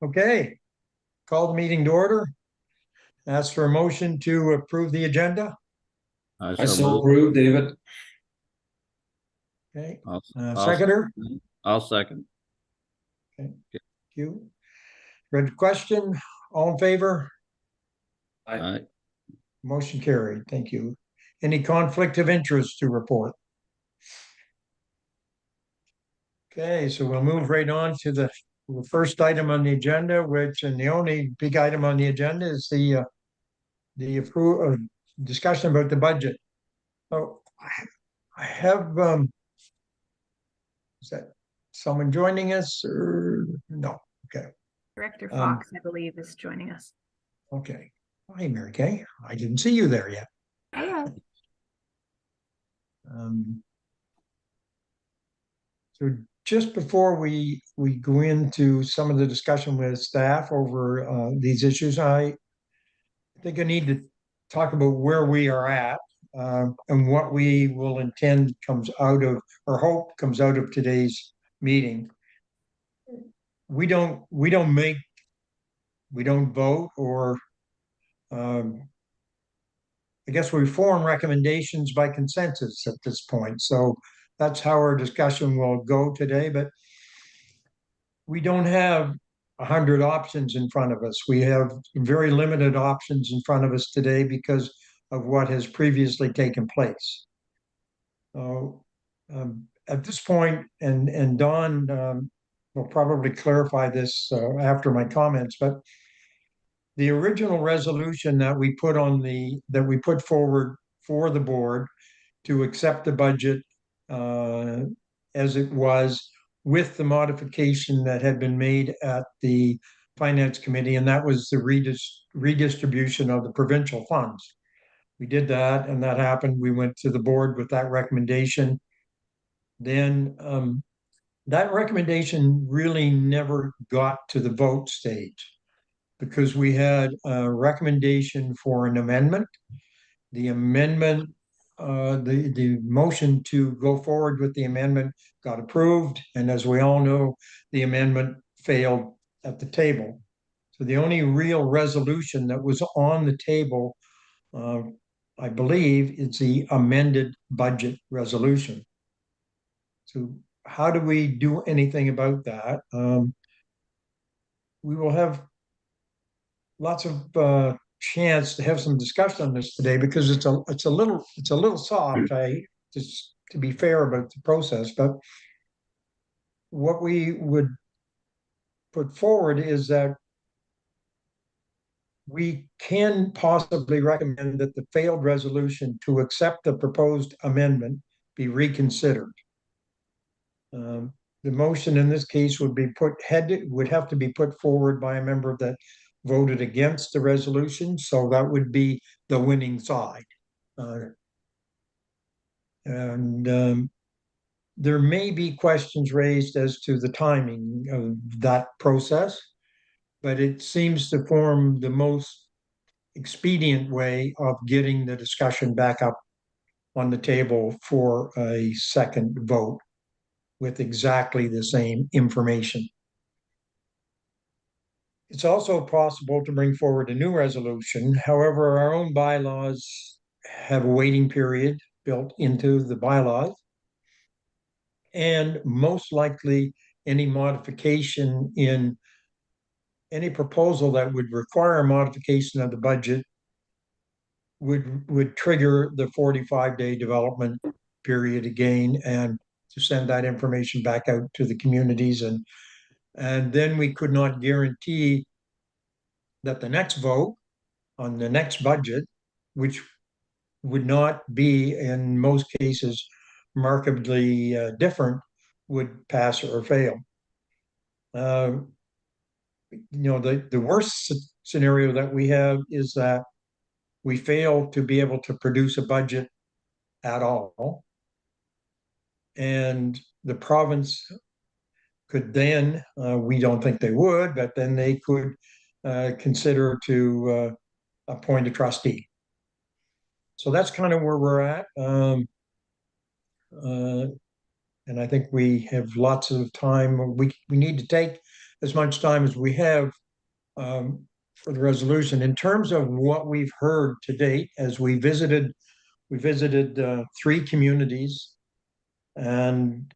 Okay, call the meeting to order. Ask for a motion to approve the agenda. I I so so move. approve, David. Okay, I'll seconder. I'll second. Thank you. Read the question. All in favor? Aye. Motion carried. Thank you. Any conflict of interest to report? Okay, so we'll move right on to the first item on the agenda, and the only big item on the agenda is the discussion about the budget. Oh, I have is that someone joining us or no? Okay. Director Fox, I believe, is joining us. Okay. Hi, Mary Kay. I didn't see you there yet. Hello. So just before we go into some of the discussion with staff over these issues, I think I need to talk about where we are at and what we will intend comes out of, or hope comes out of today's meeting. We don't vote, or I guess we form recommendations by consensus at this point. So that's how our discussion will go today, but we don't have 100 options in front of us. We have very limited options in front of us today because of what has previously taken place. At this point, and Don will probably clarify this after my comments, but the original resolution that we put forward for the board to accept the budget as it was, with the modification that had been made at the Finance Committee, and that was the redistribution of the provincial funds. We did that, and that happened. We went to the board with that recommendation. Then that recommendation really never got to the vote stage because we had a recommendation for an amendment. The amendment, the motion to go forward with the amendment got approved, and as we all know, the amendment failed at the table. So the only real resolution that was on the table, I believe, is the amended budget resolution. So how do we do anything about that? We will have lots of chance to have some discussion on this today because it's a little soft. Just to be fair about the process, but what we would put forward is that we can possibly recommend that the failed resolution to accept the proposed amendment be reconsidered. The motion in this case would have to be put forward by a member that voted against the resolution, so that would be the winning side. There may be questions raised as to the timing of that process, but it seems to form the most expedient way of getting the discussion back up on the table for a second vote with exactly the same information. It's also possible to bring forward a new resolution. However, our own bylaws have a waiting period built into the bylaws. And most likely any modification in any proposal that would require a modification of the budget would trigger the 45-day development period again, and to send that information back out to the communities. And then we could not guarantee that the next vote on the next budget, which would not be in most cases markedly different, would pass or fail. The worst scenario that we have is that we fail to be able to produce a budget at all. And the province could then, we don't think they would, but then they could consider to appoint a trustee. So that's kind of where we're at. And I think we have lots of time. We need to take as much time as we have for the resolution. In terms of what we've heard to date, as we visited 3 communities, and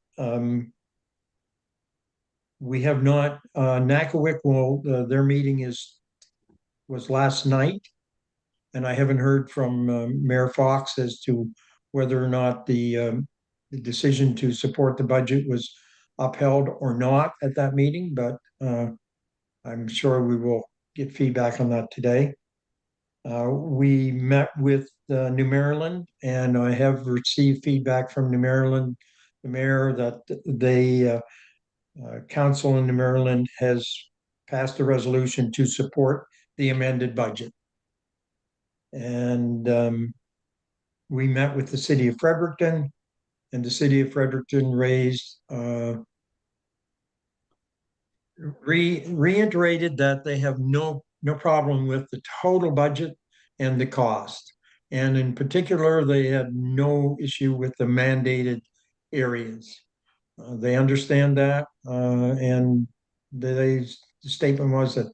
we have not, Nakawik their meeting was last night, and I haven't heard from Mayor Fox as to whether or not the decision to support the budget was upheld or not at that meeting, but I'm sure we will get feedback on that today. We met with New Maryland, and I have received feedback from New Maryland, the mayor, that they council in New Maryland has passed a resolution to support the amended budget. And we met with the city of Fredericton, and the city of Fredericton reiterated that they have no problem with the total budget and the cost. And in particular, they had no issue with the mandated areas. They understand that, and the statement was that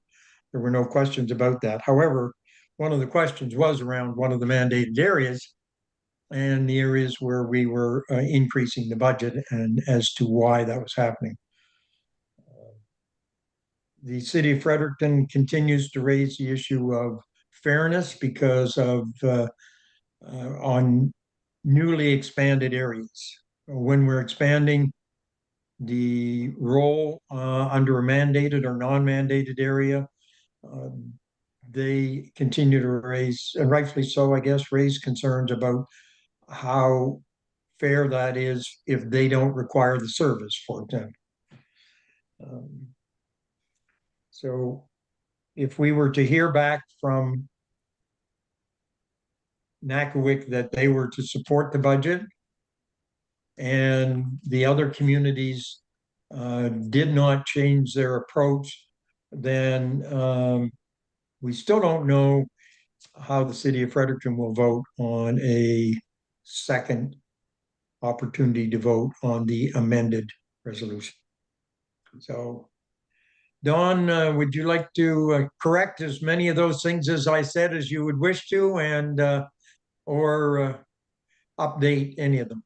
there were no questions about that. However, one of the questions was around one of the mandated areas and the areas where we were increasing the budget, and as to why that was happening. The city of Fredericton continues to raise the issue of fairness because of on newly expanded areas. When we're expanding the role under a mandated or non-mandated area, they continue to raise, and rightfully so, I guess, raise concerns about how fair that is if they don't require the service, for example. So if we were to hear back from Nakawik that they were to support the budget, and the other communities did not change their approach, then we still don't know how the city of Fredericton will vote on a second opportunity to vote on the amended resolution. So, Don, would you like to correct as many of those things as I said as you would wish to, and or update any of them?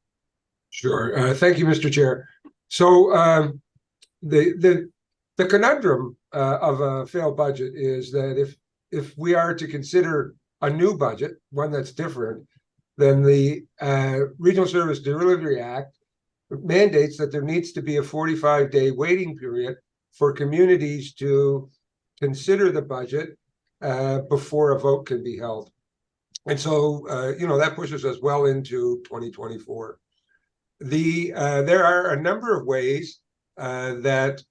Sure. Thank you, Mr. Chair. So the conundrum of a failed budget is that if we are to consider a new budget, one that's different, then the Regional Service Delivery Act mandates that there needs to be a 45-day waiting period for communities to consider the budget before a vote can be held. And so, that pushes us well into 2024. There are a number of ways that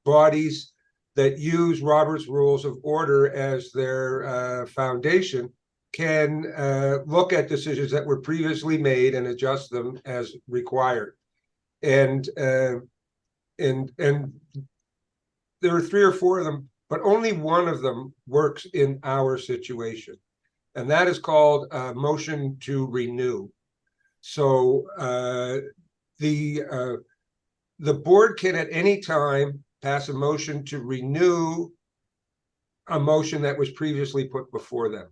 bodies that use Robert's Rules of Order as their foundation can look at decisions that were previously made and adjust them as required. And there are 3 or 4 of them, but only one of them works in our situation, and that is called a motion to renew. So the board can at any time pass a motion to renew a motion that was previously put before them.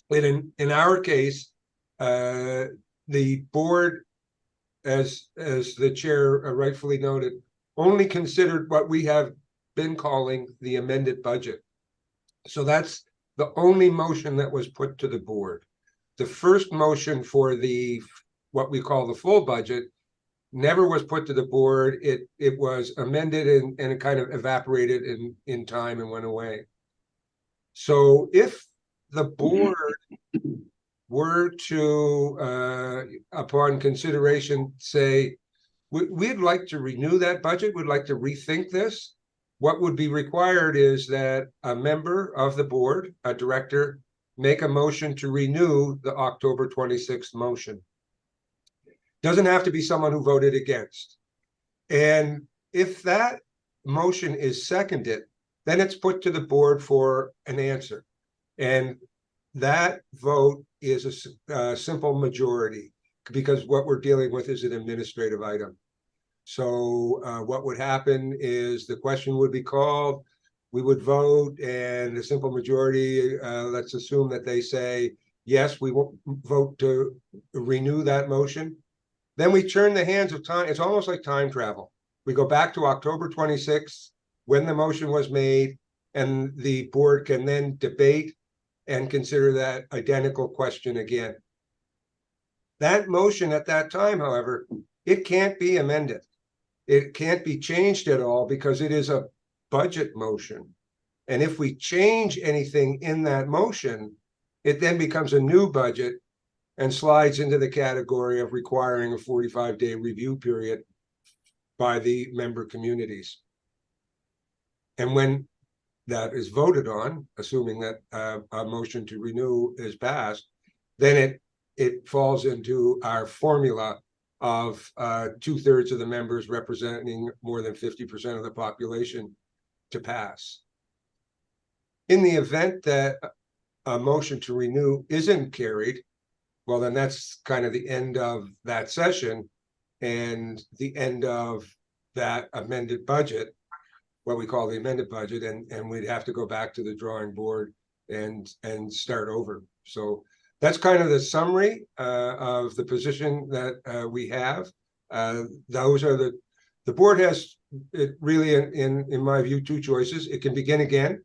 And in our case, the board, as the chair rightfully noted, only considered what we have been calling the amended budget. So that's the only motion that was put to the board. The first motion for what we call the full budget never was put to the board. It was amended and it kind of evaporated in time and went away. So if the board were to, upon consideration, say, we'd like to renew that budget, we'd like to rethink this, what would be required is that a member of the board, a director, make a motion to renew the October 26th motion. Doesn't have to be someone who voted against. And if that motion is seconded, then it's put to the board for an answer. And that vote is a simple majority, because what we're dealing with is an administrative item. So what would happen is the question would be called, we would vote, and a simple majority, let's assume that they say, yes, we will vote to renew that motion. Then we turn the hands of time. It's almost like time travel. We go back to October 26th, when the motion was made, and the board can then debate and consider that identical question again. That motion at that time, however, it can't be amended. It can't be changed at all because it is a budget motion. And if we change anything in that motion, it then becomes a new budget and slides into the category of requiring a 45-day review period by the member communities. And when that is voted on, assuming that a motion to renew is passed, then it falls into our formula of 2/3 of the members representing more than 50% of the population to pass. In the event that a motion to renew isn't carried, well, then that's kind of the end of that session and the end of that amended budget, what we call the amended budget, and we'd have to go back to the drawing board and start over. So that's kind of the summary of the position that we have. Those are the board has it really, in my view, two choices. It can begin again,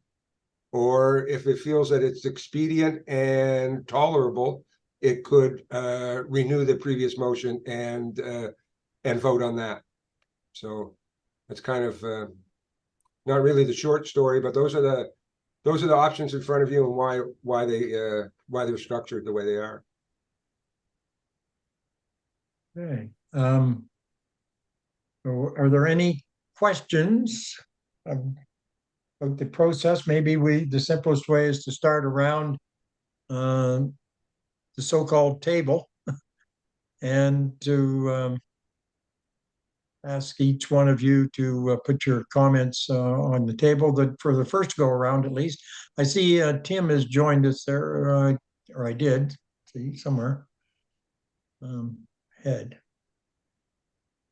or if it feels that it's expedient and tolerable, it could renew the previous motion and vote on that. So that's kind of not really the short story, but those are the options in front of you and why they're structured the way they are. Okay. So are there any questions of the process? Maybe the simplest way is to start around the so-called table and to ask each one of you to put your comments on the table for the first go around, at least. I see Tim has joined us there, or I did see somewhere. Head.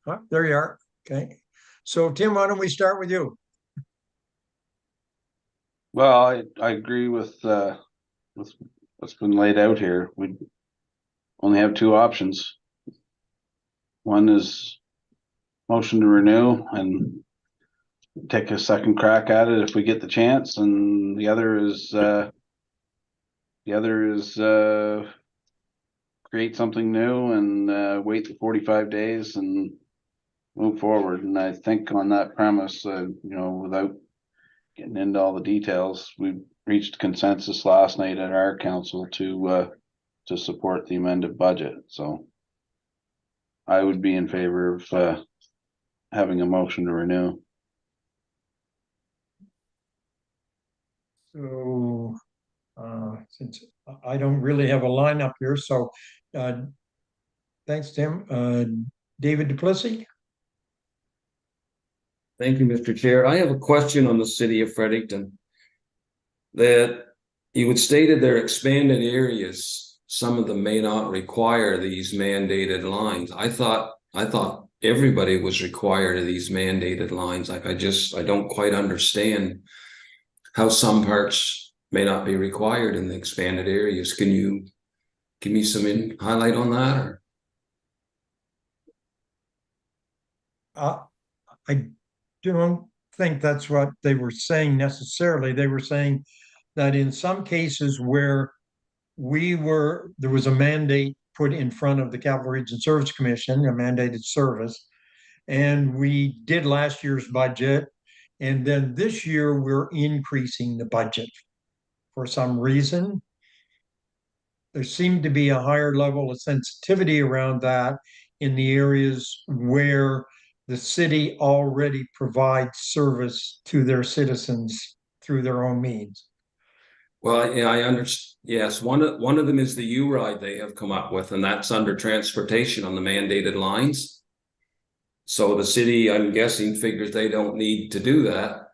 Oh, there you are. Okay. So Tim, why don't we start with you? Well, I agree with what's been laid out here. We only have two options. One is motion to renew and take a second crack at it if we get the chance, and the other is create something new and wait the 45 days and move forward. And I think on that premise, without getting into all the details, we reached consensus last night at our council to support the amended budget. So I would be in favor of having a motion to renew. So since I don't really have a lineup here, so thanks, Tim. David Duplessis. Thank you, Mr. Chair. I have a question on the city of Fredericton. That you had stated their expanded areas, some of them may not require these mandated lines. I thought everybody was required of these mandated lines. Like I don't quite understand how some parts may not be required in the expanded areas. Can you give me some highlight on that? Or? I don't think that's what they were saying necessarily. They were saying that in some cases where there was a mandate put in front of the Capital Region Service Commission, a mandated service, and we did last year's budget, and then this year we're increasing the budget for some reason. There seemed to be a higher level of sensitivity around that in the areas where the city already provides service to their citizens through their own means. Well, yeah, I understand. Yes, one of them is the U-Ride they have come up with, and that's under transportation on the mandated lines. So the city, I'm guessing, figures they don't need to do that.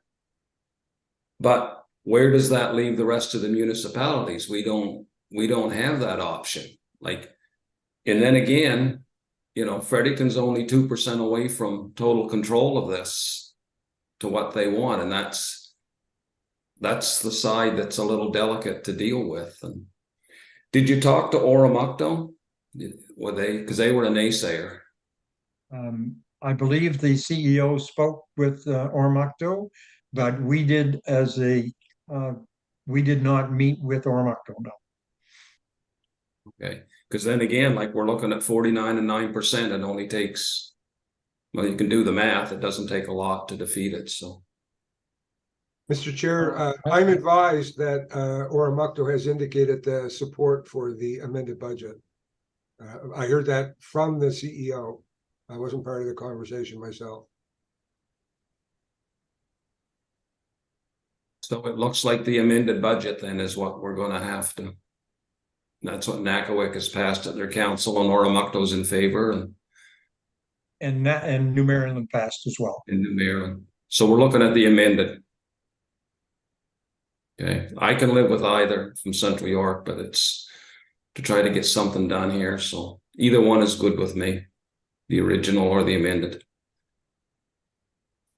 But where does that leave the rest of the municipalities? We don't have that option. And then again, you know, Fredericton's only 2% away from total control of this to what they want, and that's the side that's a little delicate to deal with. And did you talk to Oromocto? Were they, because they were a naysayer? I believe the CEO spoke with Oromocto, but we did we did not meet with Oromocto, no. Okay, because then again, like we're looking at 49 and 9%, it only takes, well, you can do the math, it doesn't take a lot to defeat it, so. Mr. Chair, I'm advised that Oromocto has indicated the support for the amended budget. I heard that from the CEO. I wasn't part of the conversation myself. So it looks like the amended budget then is what we're gonna have to. That's what Nakawik has passed at their council, and Oromocto's in favor, and New Maryland passed as well. in New Maryland. So we're looking at the amended. Okay, I can live with either from Central York, but it's to try to get something done here. So either one is good with me, the original or the amended.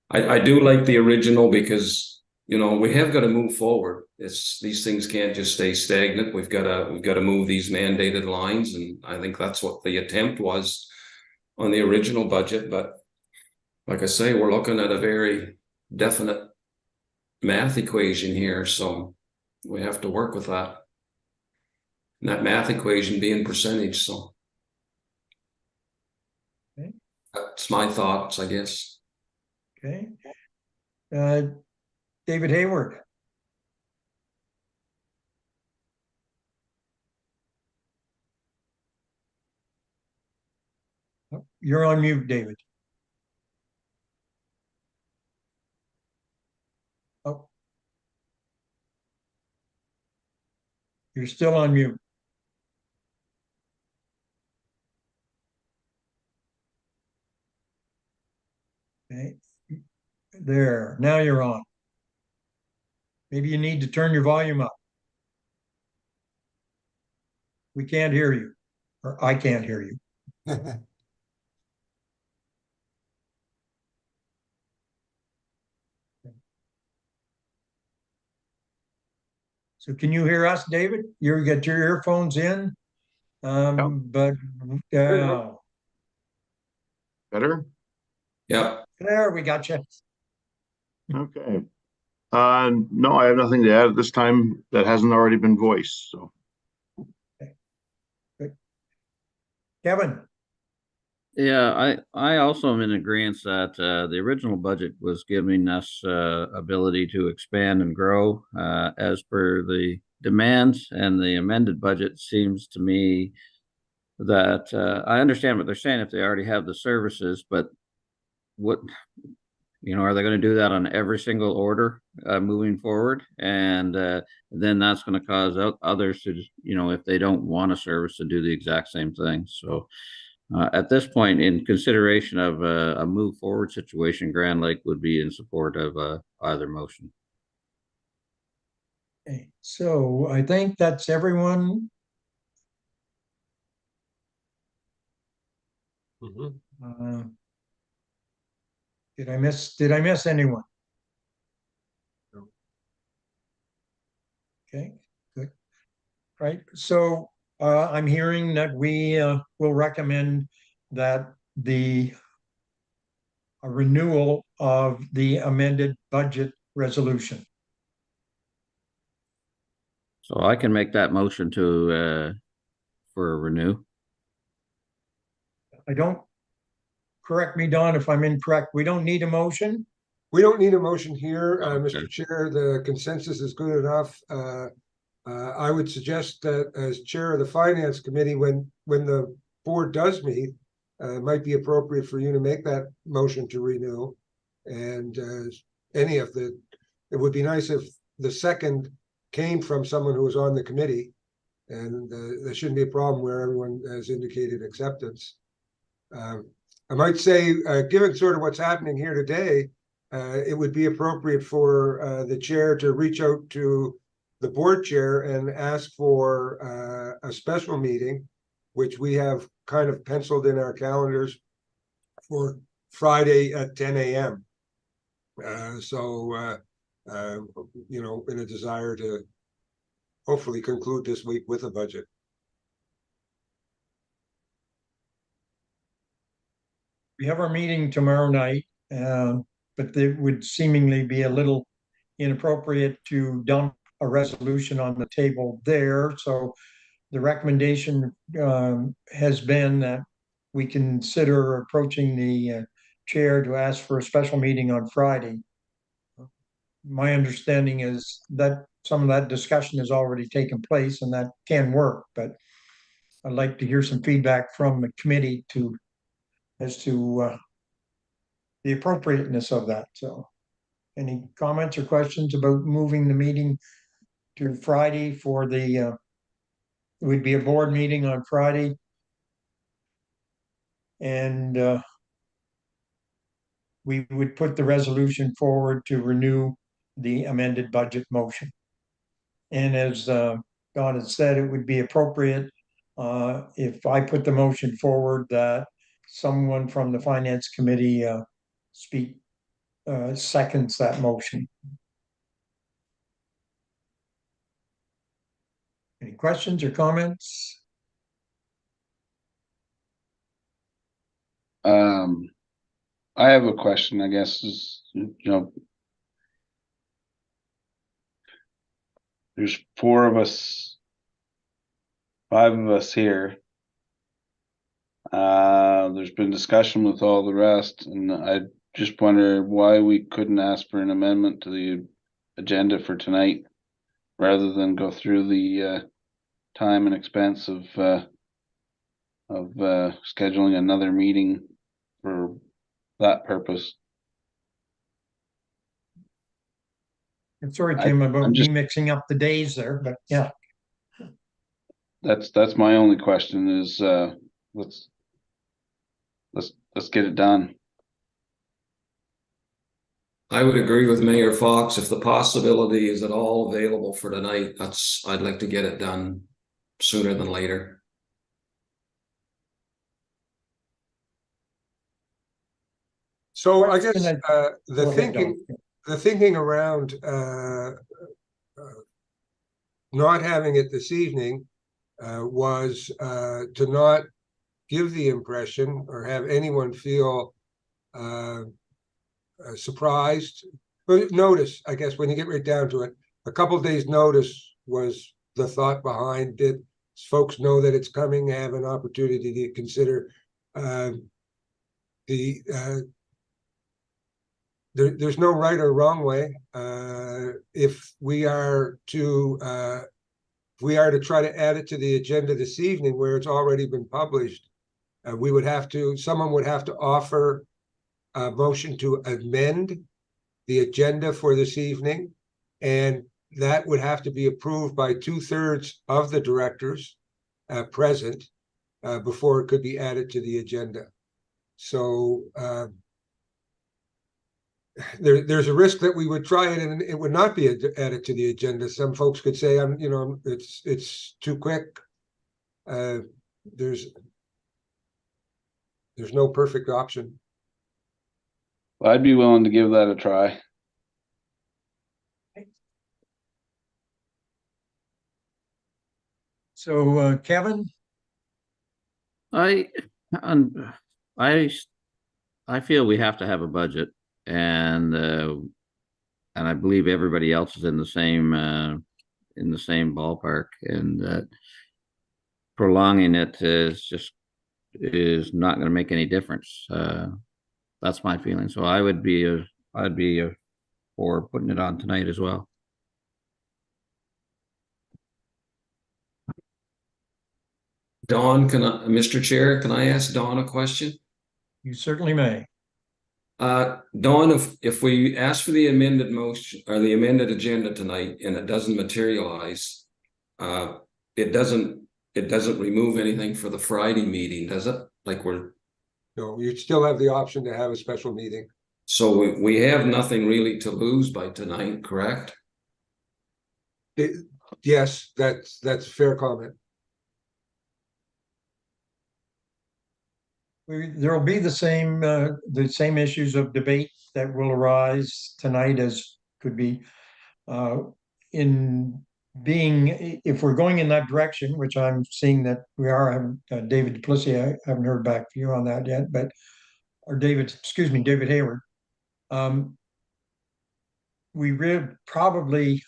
I do like the original because, you know, we have got to move forward. These things can't just stay stagnant. We've got to move these mandated lines, and I think that's what the attempt was on the original budget. But like I say, we're looking at a very definite math equation here, so we have to work with that. And that math equation being percentage, so Okay. That's my thoughts, I guess. Okay. David Hayward. You're on mute, David. Oh. You're still on mute. Okay. There, now you're on. Maybe you need to turn your volume up. We can't hear you, or I can't hear you. So can you hear us, David? You got your earphones in? But Better? Yeah. there, we got you. Okay. No, I have nothing to add at this time that hasn't already been voiced, so. Kevin, Yeah, I also am in agreement that the original budget was giving us ability to expand and grow as per the demands, and the amended budget seems to me that I understand what they're saying if they already have the services, but what, you know, are they going to do that on every single order moving forward? And then that's going to cause others to, you know, if they don't want a service, to do the exact same thing. So at this point, in consideration of a move forward situation, Grand Lake would be in support of either motion. okay, so I think that's everyone. Did I miss anyone? No. Okay, good. Right, so I'm hearing that we will recommend that a renewal of the amended budget resolution. So I can make that motion to for a renew. I don't, correct me, Don, if I'm incorrect, we don't need a motion? We don't need a motion here, Okay. Mr. Chair. The consensus is good enough. I would suggest that as chair of the finance committee, when the board does meet, it might be appropriate for you to make that motion to renew. And it would be nice if the second came from someone who was on the committee, and there shouldn't be a problem where everyone has indicated acceptance. I might say, given sort of what's happening here today, it would be appropriate for the chair to reach out to the board chair and ask for a special meeting, which we have kind of penciled in our calendars for Friday at 10 a.m. You know, in a desire to hopefully conclude this week with a budget. We have our meeting tomorrow night, but it would seemingly be a little inappropriate to dump a resolution on the table there. So the recommendation has been that we consider approaching the chair to ask for a special meeting on Friday. My understanding is that some of that discussion has already taken place and that can work, but I'd like to hear some feedback from the committee as to the appropriateness of that. So any comments or questions about moving the meeting to Friday for the, it would be a board meeting on Friday. And we would put the resolution forward to renew the amended budget motion. And as Don had said, it would be appropriate if I put the motion forward that someone from the finance committee seconds that motion. Any questions or comments? I have a question, I guess, is, you know, there's 4 of us, 5 of us here. There's been discussion with all the rest, and I just wonder why we couldn't ask for an amendment to the agenda for tonight, rather than go through the time and expense of scheduling another meeting for that purpose. I'm sorry, Tim, about I'm just- me mixing up the days there, but yeah. That's my only question is, let's get it done. I would agree with Mayor Fox. If the possibility is at all available for tonight, I'd like to get it done sooner than later. So I guess Go the ahead, Don. thinking around not having it this evening was to not give the impression or have anyone feel surprised. But notice, I guess, when you get right down to it, a couple of days' notice was the thought behind it. Folks know that it's coming, have an opportunity to consider there's no right or wrong way. If we are to try to add it to the agenda this evening where it's already been published, someone would have to offer a motion to amend the agenda for this evening, and that would have to be approved by 2/3 of the directors present before it could be added to the agenda. So there's a risk that we would try it and it would not be added to the agenda. Some folks could say, it's too quick. There's no perfect option. I'd be willing to give that a try. So Kevin? I feel we have to have a budget, and I believe everybody else is in the same ballpark, and that prolonging it is not going to make any difference. That's my feeling. So I'd be for putting it on tonight as well. Don, Mr. Chair, can I ask Don a question? You certainly may. Don, if we ask for the amended motion or the amended agenda tonight and it doesn't materialize, it doesn't remove anything for the Friday meeting, does it? No, you still have the option to have a special meeting. So we have nothing really to lose by tonight, correct? Yes, that's a fair comment. there'll be the same issues of debate that will arise tonight as could be in being, if we're going in that direction, which I'm seeing that we are, David Duplessis, I haven't heard back from you on that yet, but, or David Hayward. We probably,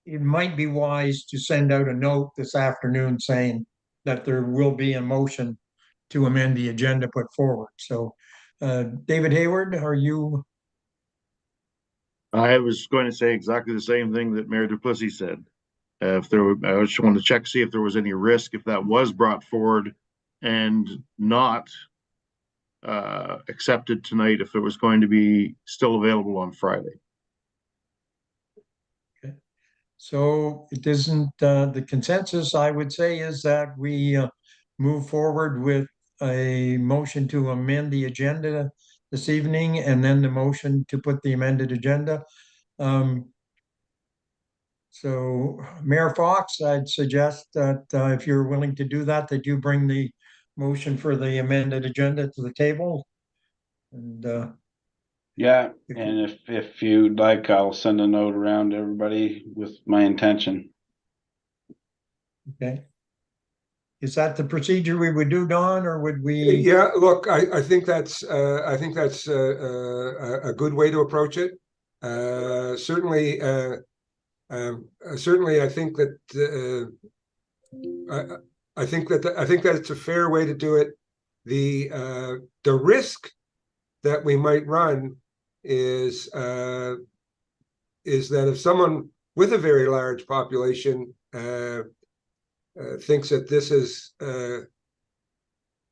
it might be wise to send out a note this afternoon saying that there will be a motion to amend the agenda put forward. So, David Hayward, are you? I was going to say exactly the same thing that Mayor Duplessis said. If there were, I just wanted to check, see if there was any risk if that was brought forward and not accepted tonight, if it was going to be still available on Friday. Okay. So it isn't, the consensus, I would say, is that we move forward with a motion to amend the agenda this evening, and then the motion to put the amended agenda. So Mayor Fox, I'd suggest that if you're willing to do that, that you bring the motion for the amended agenda to the table. And Yeah, and if you'd like, I'll send a note around to everybody with my intention. okay. Is that the procedure we would do, Don, or would we? Yeah, look, I think that's a good way to approach it. Certainly, I think that I think that it's a fair way to do it. The risk that we might run is that if someone with a very large population thinks that this is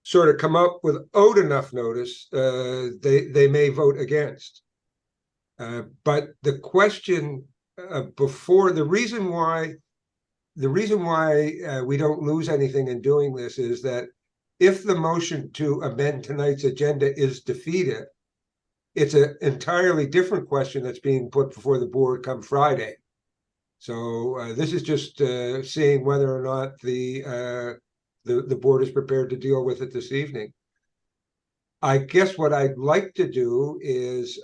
sort of come up without enough notice, they may vote against. But the question before, the reason why we don't lose anything in doing this is that if the motion to amend tonight's agenda is defeated, it's an entirely different question that's being put before the board come Friday. So this is just seeing whether or not the board is prepared to deal with it this evening. I guess what I'd like to do is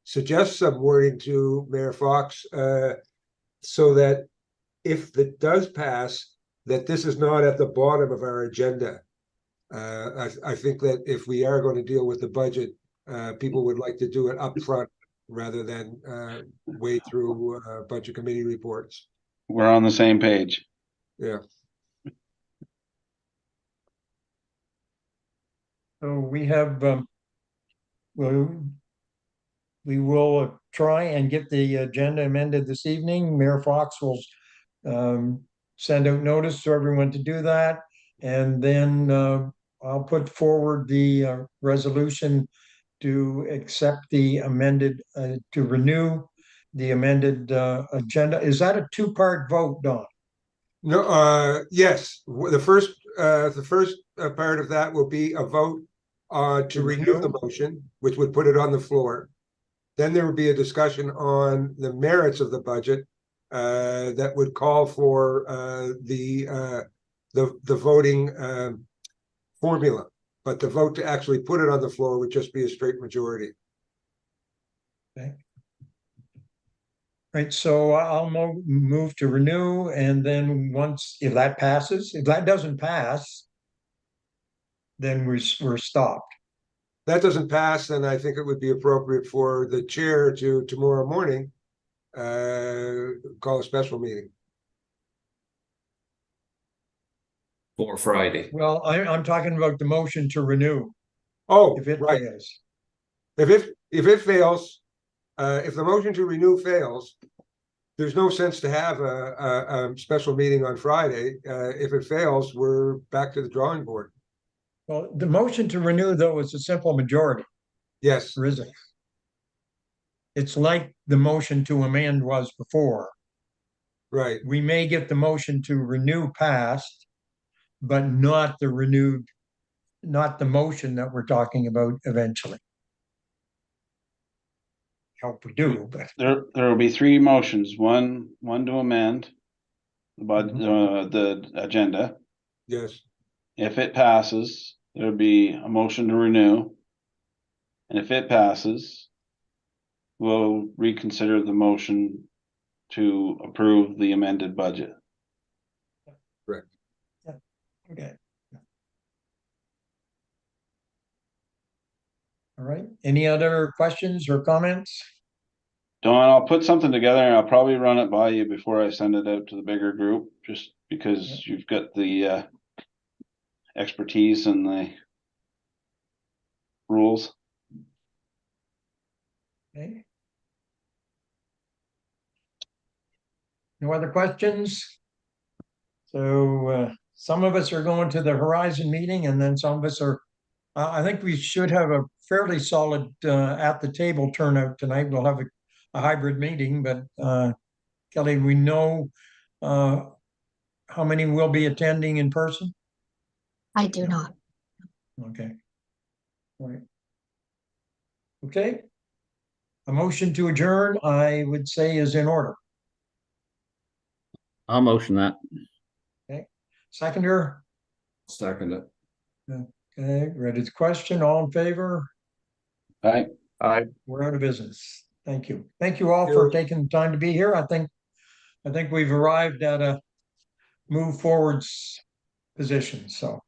suggest some wording to Mayor Fox so that if it does pass, that this is not at the bottom of our agenda. I think that if we are going to deal with the budget, people would like to do it up front rather than wade through a bunch of committee reports. We're on the same page. Yeah. So we have, we will try and get the agenda amended this evening. Mayor Fox will send out notice to everyone to do that. And then I'll put forward the resolution to accept the amended, to renew the amended agenda. Is that a two-part vote, Don? No, yes. The first part of that will be a vote to renew the motion, which would put it on the floor. Then there would be a discussion on the merits of the budget that would call for the voting formula. But the vote to actually put it on the floor would just be a straight majority. Okay. Right, so I'll move to renew, and then once, if that passes, if that doesn't pass, then we're stopped. That doesn't pass, then I think it would be appropriate for the chair to tomorrow morning call a special meeting. For Friday. Well, I'm talking about the motion to renew. Oh, If it right. fails. If it fails, if the motion to renew fails, there's no sense to have a special meeting on Friday. If it fails, we're back to the drawing board. Well, the motion to renew, though, is a simple majority, Yes, or is it? It's like the motion to amend was before. right. We may get the motion to renew passed, but not the renewed, not the motion that we're talking about eventually. Hope we do, but There will be three motions, one to amend the agenda, Yes, If it passes, there'll be a motion to renew. And if it passes, we'll reconsider the motion to approve the amended budget. Okay. All right, any other questions or comments? Don, I'll put something together and I'll probably run it by you before I send it out to the bigger group, just because you've got the expertise and the rules. Okay. No other questions? So some of us are going to the Horizon meeting and then some of us are, I think we should have a fairly solid at the table turnout tonight. We'll have a hybrid meeting, but Kelly, we know how many will be attending in person? I do not. Okay. All right. Okay. A motion to adjourn, I would say, is in order. I'll motion that. Seconder, Second it. okay, ready to question, all in favor? Right? We're out of business. Thank you. Thank you all for taking the time to be here. I think we've arrived at a move forwards position, so